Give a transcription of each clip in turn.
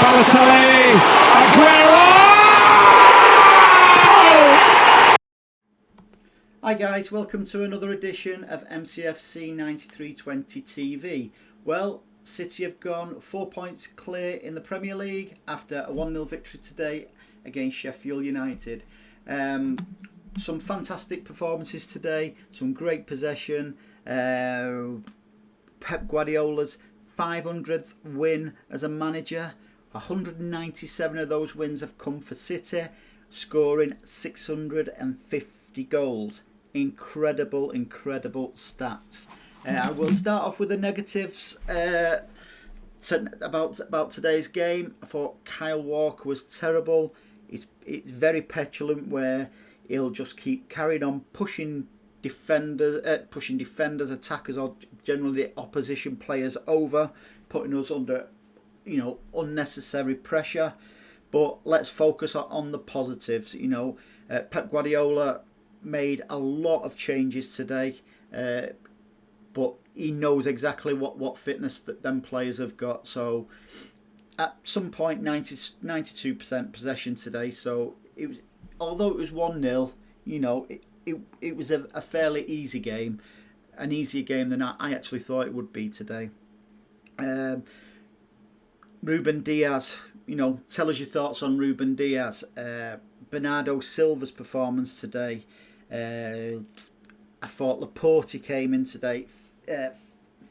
Balotelli, Aguero! Hi guys, welcome to another edition of MCFC 9320 TV. Well, City have gone 4 points clear in the Premier League after a 1-0 victory today against Sheffield United. Some fantastic performances today, some great possession. Pep Guardiola's 500th win as a manager. 197 of those wins have come for City, scoring 650 goals. Incredible stats. I will start off with the negatives about today's game. I thought Kyle Walker was terrible. It's very petulant, where he'll just keep carrying on pushing defenders, attackers, or generally the opposition players over, putting us under, unnecessary pressure. But let's focus on the positives. Pep Guardiola made a lot of changes today, but he knows exactly what fitness that them players have got. So at some point, 92% possession today. So it was, although it was 1-0, it was a fairly easy game, an easier game than I actually thought it would be today. Ruben Diaz, tell us your thoughts on Ruben Diaz. Bernardo Silva's performance today. I thought Laporte came in today.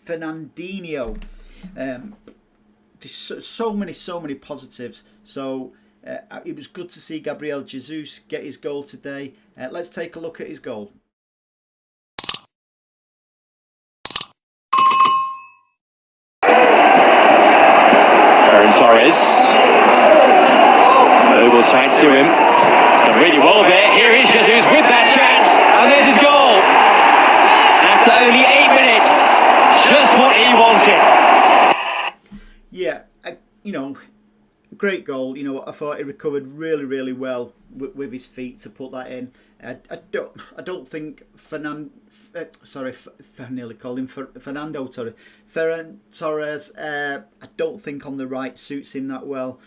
Fernandinho. So many positives. So it was good to see Gabriel Jesus get his goal today. Let's take a look at his goal. Torres, who will try to him. He's done really well there. Here is Jesus with that chance, and there's his goal. After only 8 minutes, just what he wanted. Yeah, great goal. I thought he recovered really well with his feet to put that in. I don't think Fernando Torres. Ferran Torres, I don't think on the right suits him that well.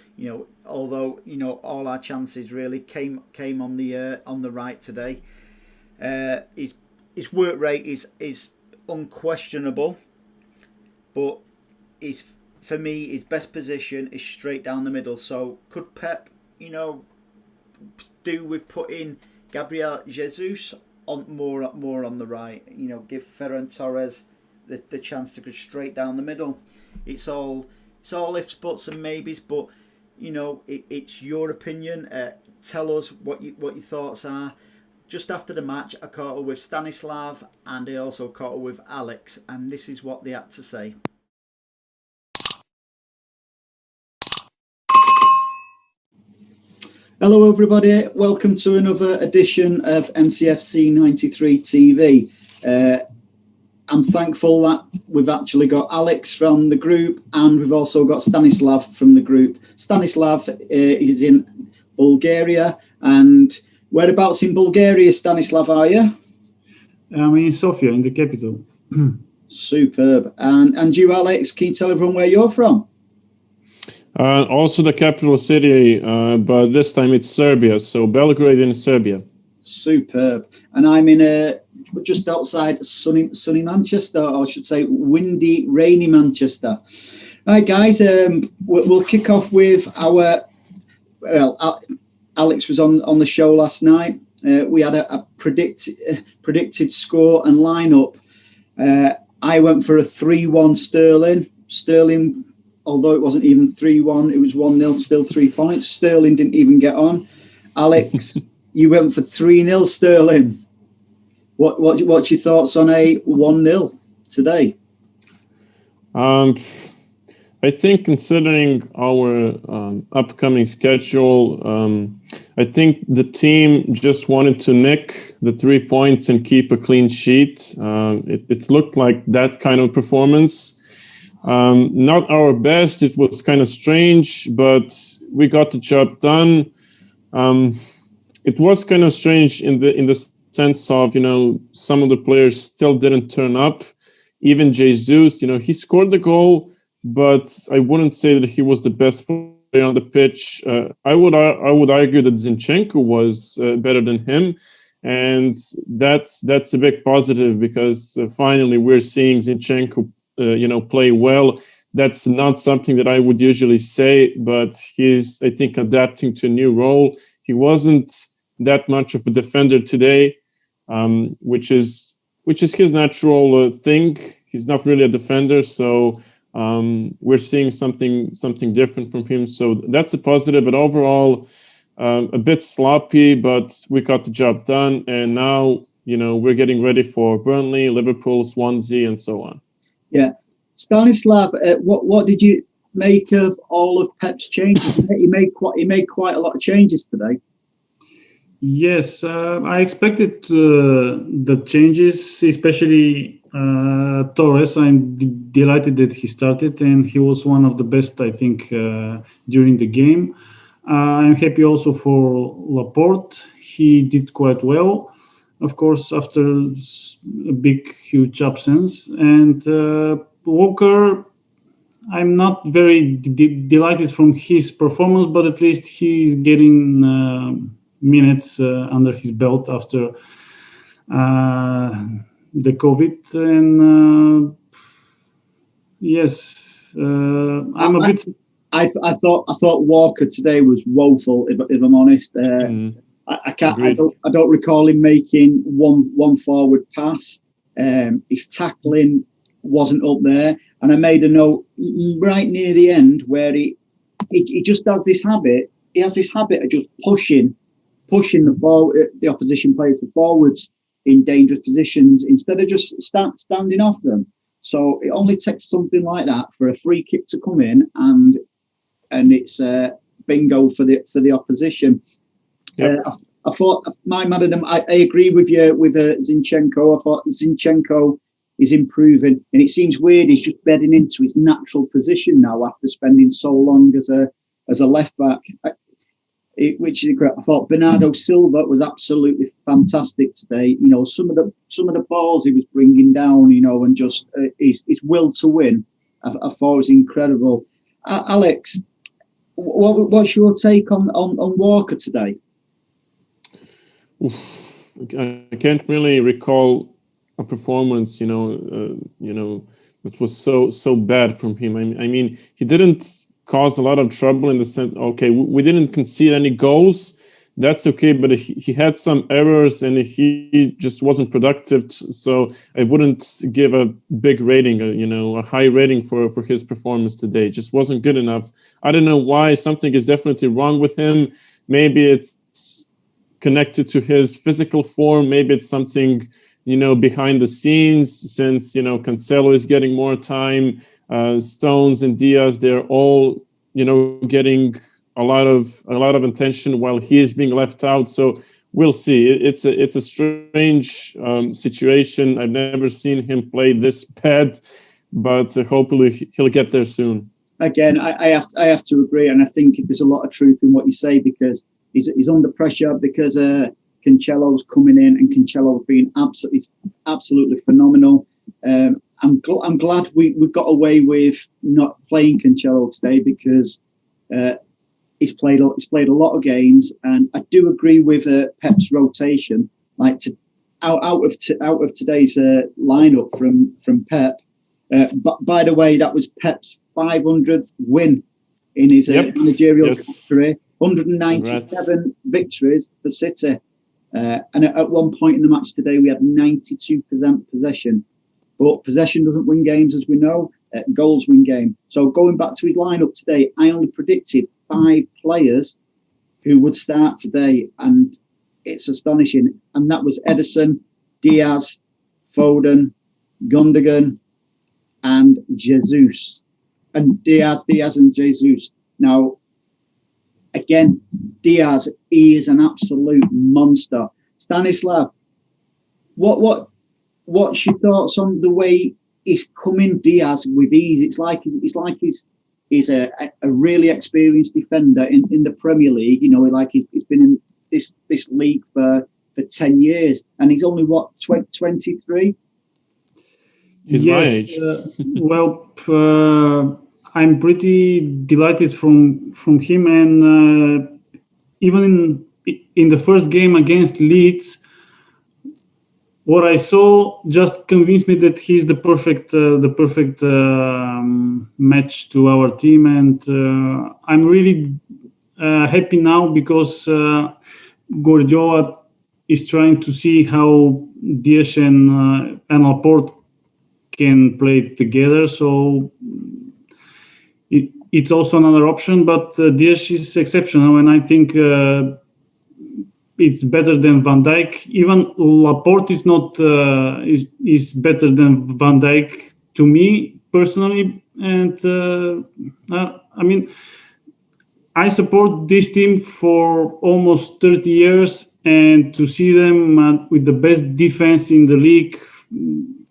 Although all our chances really came on the right today. His work rate is unquestionable, but for me, his best position is straight down the middle. So could Pep, do with putting Gabriel Jesus on more on the right? Give Ferran Torres the chance to go straight down the middle. It's all ifs, buts, and maybes. But it's your opinion. Tell us what your thoughts are. Just after the match, I caught up with Stanislav, and I also caught up with Alex, and this is what they had to say. Hello everybody, welcome to another edition of MCFC 93 TV. I'm thankful that we've actually got Alex from the group, and we've also got Stanislav from the group. Stanislav is in Bulgaria, and whereabouts in Bulgaria, Stanislav, are you? I'm in Sofia, in the capital. Superb. And you, Alex, can you tell everyone where you're from? Also the capital city, but this time it's Serbia, so Belgrade in Serbia. Superb. And I'm in just outside sunny Manchester, or I should say windy, rainy Manchester. Right, guys, we'll kick off with our... Well, Alex was on the show last night. We had a predicted score and lineup. I went for a 3-1 Sterling. Sterling, although it wasn't even 3-1, it was 1-0, still 3 points. Sterling didn't even get on. Alex, you went for 3-0 Sterling. What's your thoughts on a 1-0 today? I think, considering our upcoming schedule, I think the team just wanted to nick the 3 points and keep a clean sheet. It looked like that kind of performance. Not our best. It was kind of strange, but we got the job done. It was kind of strange in the sense of, some of the players still didn't turn up. Even Jesus, he scored the goal, but I wouldn't say that he was the best on the pitch. I would argue that Zinchenko was better than him, and that's a big positive because finally we're seeing Zinchenko play well. That's not something that I would usually say, but he's, I think, adapting to a new role. He wasn't that much of a defender today, which is his natural thing. He's not really a defender, so we're seeing something different from him. So that's a positive, but overall, a bit sloppy, but we got the job done. And now, we're getting ready for Burnley, Liverpool, Swansea, and so on. Yeah. Stanislav, what did you make of all of Pep's changes? He made quite a lot of changes today. Yes, I expected the changes, especially Torres. I'm delighted that he started, and he was one of the best, I think, during the game. I'm happy also for Laporte. He did quite well, of course, after a huge absence. And Walker, I'm not very delighted from his performance, but at least he's getting minutes under his belt after the COVID. And yes, I'm a bit. I thought Walker today was woeful. If I'm honest, I don't recall him making one forward pass. His tackling wasn't up there, and I made a note right near the end where he just does this habit. He has this habit of just pushing the opposition players, the forwards, in dangerous positions instead of just standing off them. So it only takes something like that for a free kick to come in, and it's bingo for the opposition. Yep. I thought my man of them. I agree with you with Zinchenko. I thought Zinchenko is improving, and it seems weird he's just bedding into his natural position now after spending so long as a left back. Which is great. I thought Bernardo Silva was absolutely fantastic today. Some of the balls he was bringing down, and just his will to win, I thought was incredible. Alex, what's your take on Walker today? I can't really recall a performance, that was so bad from him. I mean, he didn't cause a lot of trouble in the sense, okay, we didn't concede any goals. That's okay, but he had some errors and he just wasn't productive. So I wouldn't give a big rating, a high rating for his performance today. It just wasn't good enough. I don't know why. Something is definitely wrong with him. Maybe it's connected to his physical form. Maybe it's something, behind the scenes, since, Cancelo is getting more time. Stones and Diaz, they're all, getting a lot of attention while he is being left out. So we'll see. It's a strange situation. I've never seen him play this bad, but hopefully he'll get there soon. Again, I have to agree, and I think there's a lot of truth in what you say, because he's under pressure because Cancelo's coming in, and Cancelo's been absolutely phenomenal. I'm glad we got away with not playing Cancelo today, because he's played a lot of games, and I do agree with Pep's rotation. Like out of today's lineup from Pep. But by the way, that was Pep's 500th win in his managerial career. 197 victories for City, and at one point in the match today, we had 92% possession. But possession doesn't win games, as we know. Goals win game. So going back to his lineup today, I only predicted 5 players who would start today, and it's astonishing. And that was Ederson, Diaz, Foden, Gundogan, and Jesus. And Diaz and Jesus. Now, again, Diaz, he is an absolute monster. Stanislav, what's your thoughts on the way he's coming, Diaz, with ease? It's like he's a really experienced defender in the Premier League. Like he's been in this league for 10 years, and he's only 23. He's my age. I'm pretty delighted from him, and even in the first game against Leeds, what I saw just convinced me that he's the perfect match to our team, and I'm really happy now because Guardiola is trying to see how Diaz and Laporte can play together. So it's also another option, but Diaz is exceptional, and I think it's better than Van Dijk. Even Laporte is not is better than Van Dijk to me personally, and I mean, I support this team for almost 30 years, and to see them with the best defense in the league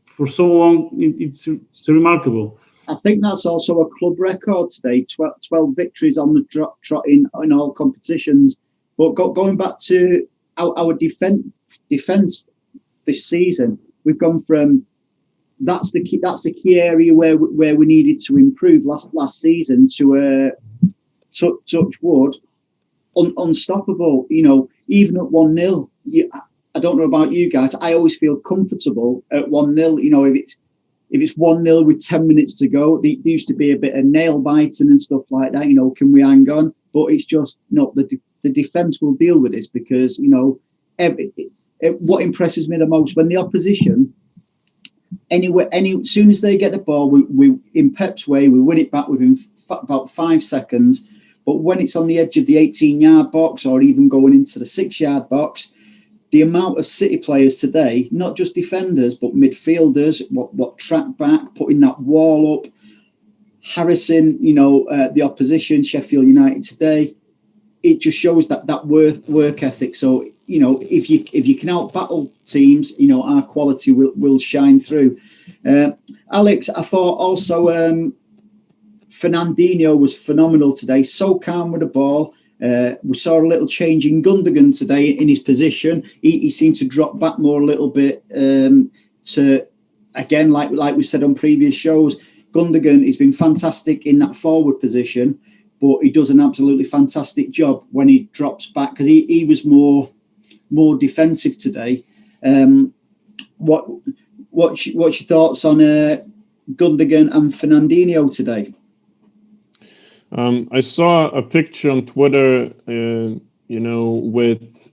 for so long, it's remarkable. I think that's also a club record today, 12 victories on the trot in all competitions. But going back to our defense this season, we've gone from that's the key area where we needed to improve last season to touch wood, unstoppable. You know, even at 1-0, I don't know about you guys, I always feel comfortable at 1-0. You know, if it's 1-0 with 10 minutes to go, there used to be a bit of nail biting and stuff like that. You know, can we hang on? But it's just not the defence will deal with this, because you know what impresses me the most when the opposition soon as they get the ball, we in Pep's way we win it back within about 5 seconds. But when it's on the edge of the 18-yard box or even going into the 6-yard box, the amount of City players today, not just defenders but midfielders, what track back, putting that wall up, harassing the opposition, Sheffield United today. It just shows that work ethic. So if you can out battle teams, our quality will shine through. Alex, I thought also Fernandinho was phenomenal today. So calm with the ball. We saw a little change in Gundogan today in his position. He seemed to drop back more a little bit. To again, like we said on previous shows, Gundogan has been fantastic in that forward position. But he does an absolutely fantastic job when he drops back, because he was more defensive today. What's your thoughts on Gundogan and Fernandinho today? I saw a picture on Twitter, with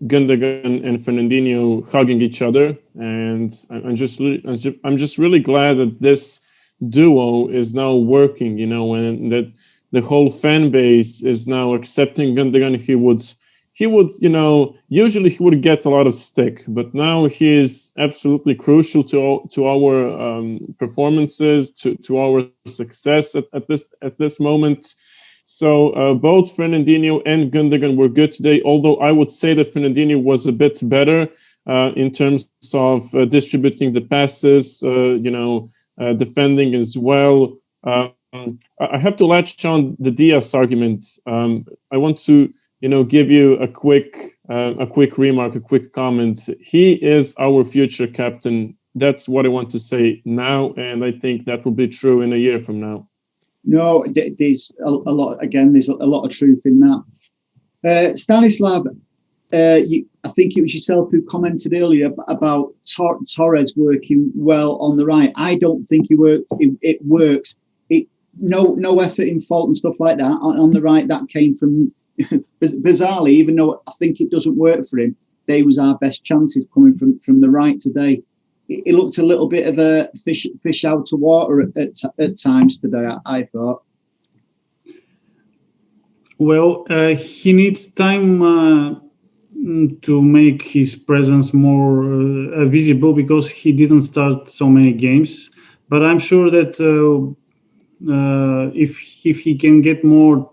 Gundogan and Fernandinho hugging each other, and I'm just really glad that this duo is now working. And that the whole fan base is now accepting Gundogan. He would, usually he would get a lot of stick, but now he is absolutely crucial to our performances, to our success at this moment. So both Fernandinho and Gundogan were good today, although I would say that Fernandinho was a bit better in terms of distributing the passes, defending as well. I have to latch on the Diaz argument. I want to, give you a quick remark, a quick comment. He is our future captain. That's what I want to say now, and I think that will be true in a year from now. No, there's a lot. Again, there's a lot of truth in that. Stanislav, I think it was yourself who commented earlier about Torres working well on the right. I don't think it works. No effort in fault and stuff like that on the right. That came from bizarrely, even though I think it doesn't work for him. They was our best chances coming from the right today. It looked a little bit of a fish out of water at times today, I thought. Well, he needs time to make his presence more visible, because he didn't start so many games. But I'm sure that if he can get more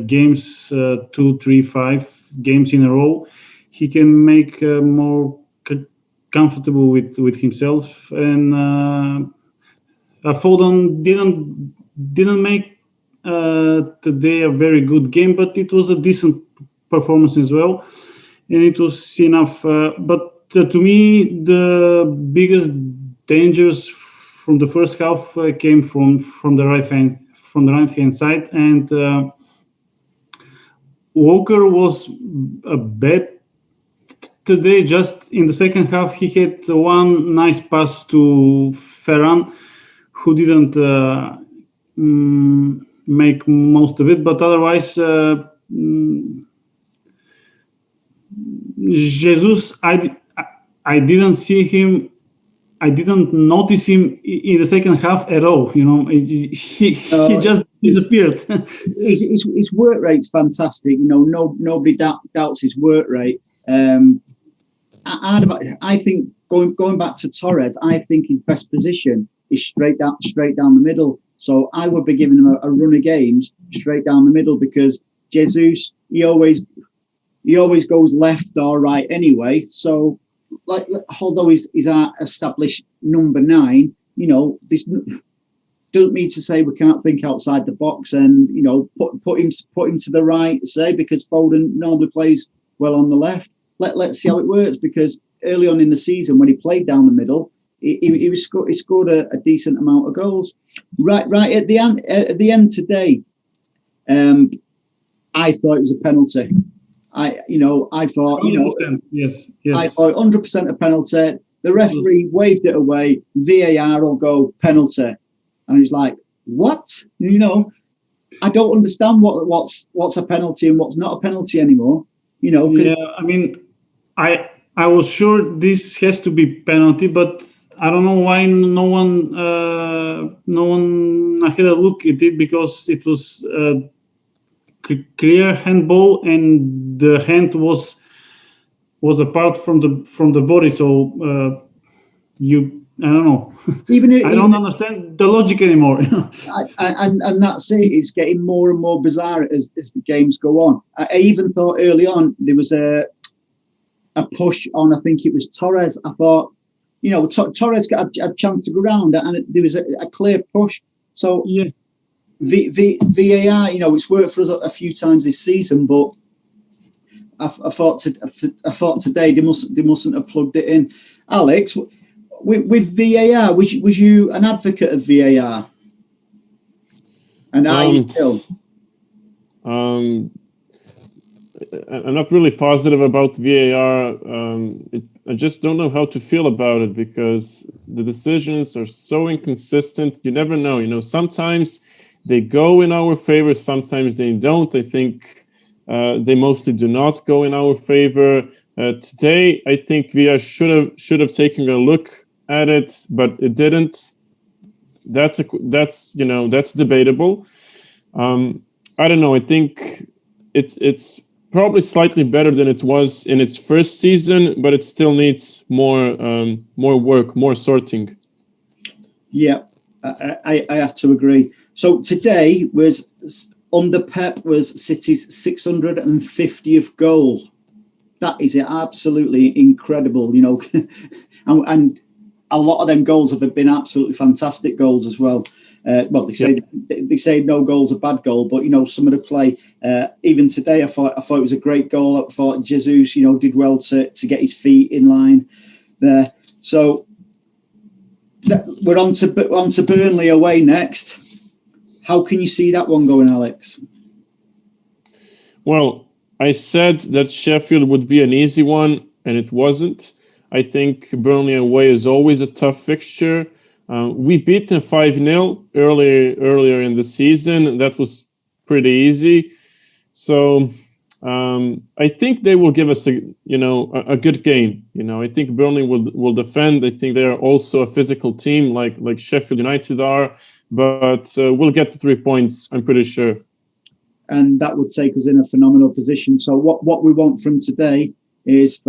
games, 2, 3, 5 games in a row, he can make more comfortable with himself. And Foden didn't make today a very good game, but it was a decent performance as well, and it was enough. But to me, the biggest dangers from the first half came from the right from the right hand side, and Walker was a bad today. Just in the second half, he had one nice pass to Ferran, who didn't make most of it, but otherwise, Jesus, I didn't see him. I didn't notice him in the second half at all. He just disappeared. His work rate's fantastic. Nobody doubts his work rate. I think going back to Torres, I think his best position is straight down the middle. So I would be giving him a run of games straight down the middle, because Jesus, he always goes left or right anyway. So, although he's our established number 9, this doesn't mean to say we can't think outside the box and put him to the right, say, because Foden normally plays well on the left. Let's see how it works, because early on in the season when he played down the middle, he scored a decent amount of goals. Right at the end today, I thought it was a penalty. I thought, yes. I thought 100% a penalty. The referee waved it away. VAR will go penalty, and he's like, "What?" I don't understand what's a penalty and what's not a penalty anymore. I was sure this has to be penalty, but I don't know why no one had a look at it, because it was clear handball and the hand was apart from the body. So I don't know. I don't understand the logic anymore. and that's it. It's getting more and more bizarre as the games go on. I even thought early on there was a push on, I think it was Torres. I thought, Torres got a chance to go round, and there was a clear push. So yeah, VAR, it's worked for us a few times this season, but I thought today they mustn't have plugged it in. Alex, with VAR, was you an advocate of VAR? And are you still? I'm not really positive about VAR. I just don't know how to feel about it, because the decisions are so inconsistent. You never know. Sometimes they go in our favor, sometimes they don't. I think they mostly do not go in our favor. Today, I think VAR should have taken a look at it, but it didn't. That's debatable. I don't know. I think it's probably slightly better than it was in its first season, but it still needs more work, more sorting. Yeah, I have to agree. So today was under Pep was City's 650th goal. That is absolutely incredible, and a lot of them goals have been absolutely fantastic goals as well. They say no goal's a bad goal, but some of the play, even today, I thought it was a great goal. I thought Jesus, did well to get his feet in line there. So we're on to Burnley away next. How can you see that one going, Alex? Well, I said that Sheffield would be an easy one, and it wasn't. I think Burnley away is always a tough fixture. We beat them 5-0 earlier in the season. That was pretty easy. So I think they will give us a good game. I think Burnley will defend. I think they are also a physical team like Sheffield United are. But we'll get the 3 points, I'm pretty sure. And that would take us in a phenomenal position. So what we want from today is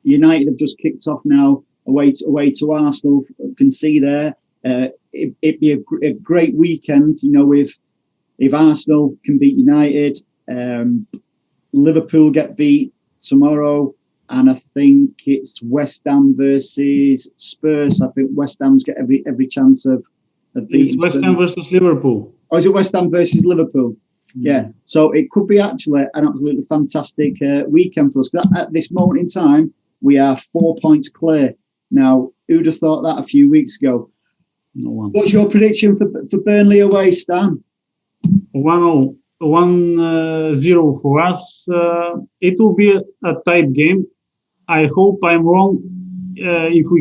United have just kicked off now away to Arsenal. You can see there. It'd be a great weekend, if Arsenal can beat United, Liverpool get beat tomorrow, and I think it's West Ham versus Spurs. I think West Ham's got every chance of beating. It's West Ham versus Liverpool. Oh, is it West Ham versus Liverpool? Yeah. So it could be actually an absolutely fantastic weekend for us. At this moment in time, we are 4 points clear. Now, who'd have thought that a few weeks ago? No one. What's your prediction for Burnley away, Stan? 1-0 for us. It will be a tight game. I hope I'm wrong. If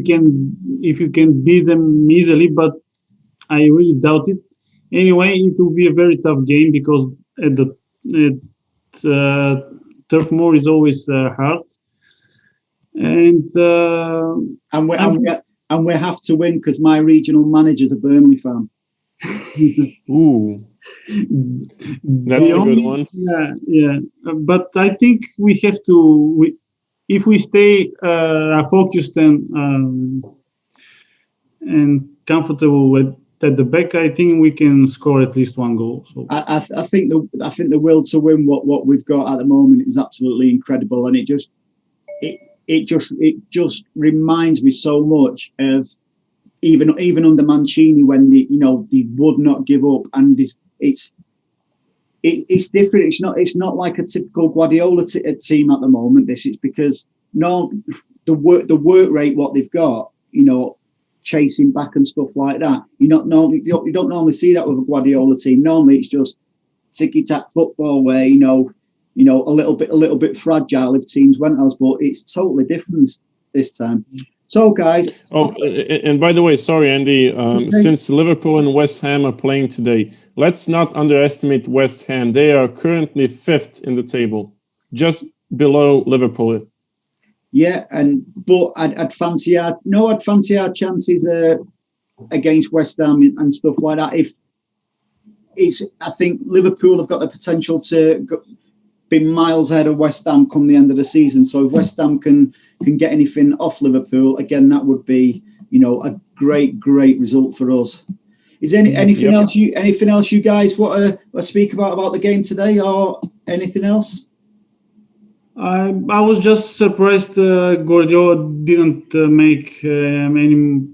you can beat them easily, but I really doubt it. Anyway, it will be a very tough game because Turf Moor is always hard, and we have to win because my regional manager's a Burnley fan. Ooh, that's a good one. Yeah. But I think we have to. If we stay focused and comfortable at the back, I think we can score at least one goal. So I think the will to win what we've got at the moment is absolutely incredible, and it just reminds me so much of even under Mancini when they would not give up, and it's different. It's not like a typical Guardiola team at the moment. This is because the work rate what they've got, chasing back and stuff like that. You don't normally see that with a Guardiola team. Normally it's just ticky-tack football where a little bit fragile if teams went else, but it's totally different this time. So guys. Oh, and by the way, sorry, Andy. Since Liverpool and West Ham are playing today, let's not underestimate West Ham. They are currently 5th in the table, just below Liverpool. Yeah, but I'd fancy our chances against West Ham and stuff like that. I think Liverpool have got the potential to be miles ahead of West Ham come the end of the season. So if West Ham can get anything off Liverpool, again, that would be a great result for us. Is anything else you guys want to speak about the game today, or anything else? I was just surprised Guardiola didn't make any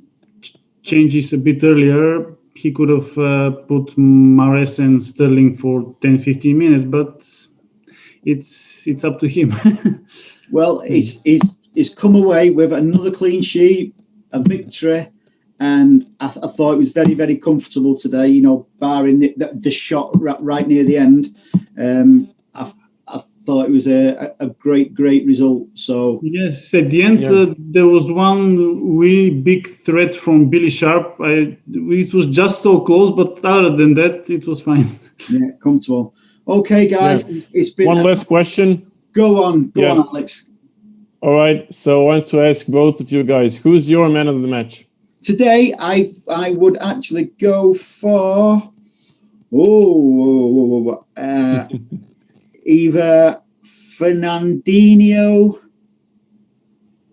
changes a bit earlier. He could have put Mahrez and Sterling for 10-15 minutes, but it's up to him. Well, he's come away with another clean sheet, a victory, and I thought it was very, very comfortable today. Barring the shot right near the end. I thought it was a great result. So yes, at the end there was one really big threat from Billy Sharp. It was just so close, but other than that, it was fine. Yeah, comfortable. Okay, guys, it's been one last question. Go on, Alex. All right, so I want to ask both of you guys, who's your man of the match? Today, I would actually go for either Fernandinho.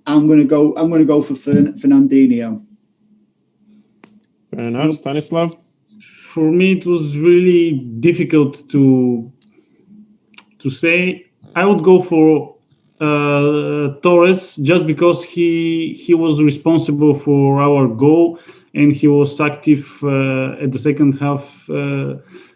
I'm gonna go for Fernandinho. Fair enough, Stanislav. For me, it was really difficult to say. I would go for Torres just because he was responsible for our goal and he was active at the second half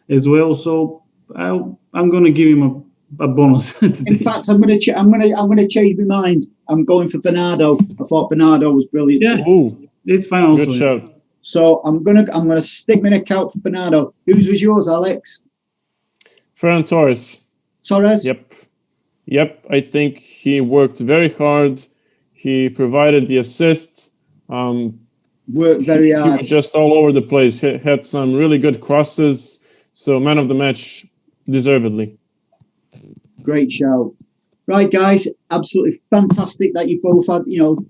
as well. So I'm going to give him a bonus. In fact, I'm going to change my mind. I'm going for Bernardo. I thought Bernardo was brilliant. Yeah, it's fine also. Good shout. So I'm gonna stick my neck out for Bernardo. Whose was yours, Alex? Ferran Torres. Torres? Yep. I think he worked very hard. He provided the assist. Worked very hard. He was just all over the place. He had some really good crosses. So man of the match, deservedly. Great shout. Right, guys, absolutely fantastic that you both had,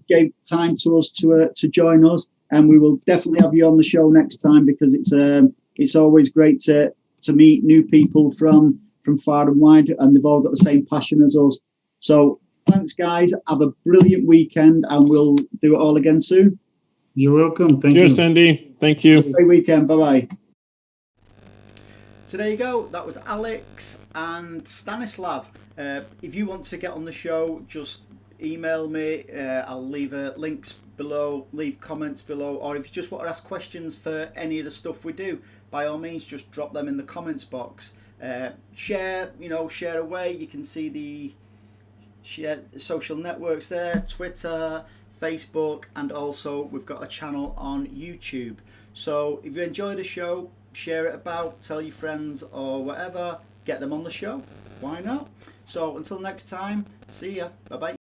gave time to us to join us, and we will definitely have you on the show next time because it's always great to meet new people from far and wide, and they've all got the same passion as us. So thanks, guys. Have a brilliant weekend, and we'll do it all again soon. You're welcome. Thank you. Cheers, Andy. Thank you. Have a great weekend. Bye-bye. So there you go. That was Alex and Stanislav. If you want to get on the show, just email me. I'll leave links below, leave comments below, or if you just want to ask questions for any of the stuff we do, by all means, just drop them in the comments box. Share away. You can see the social networks there, Twitter, Facebook, and also we've got a channel on YouTube. So if you enjoy the show, share it about, tell your friends or whatever, get them on the show. Why not? So until next time, see ya. Bye bye.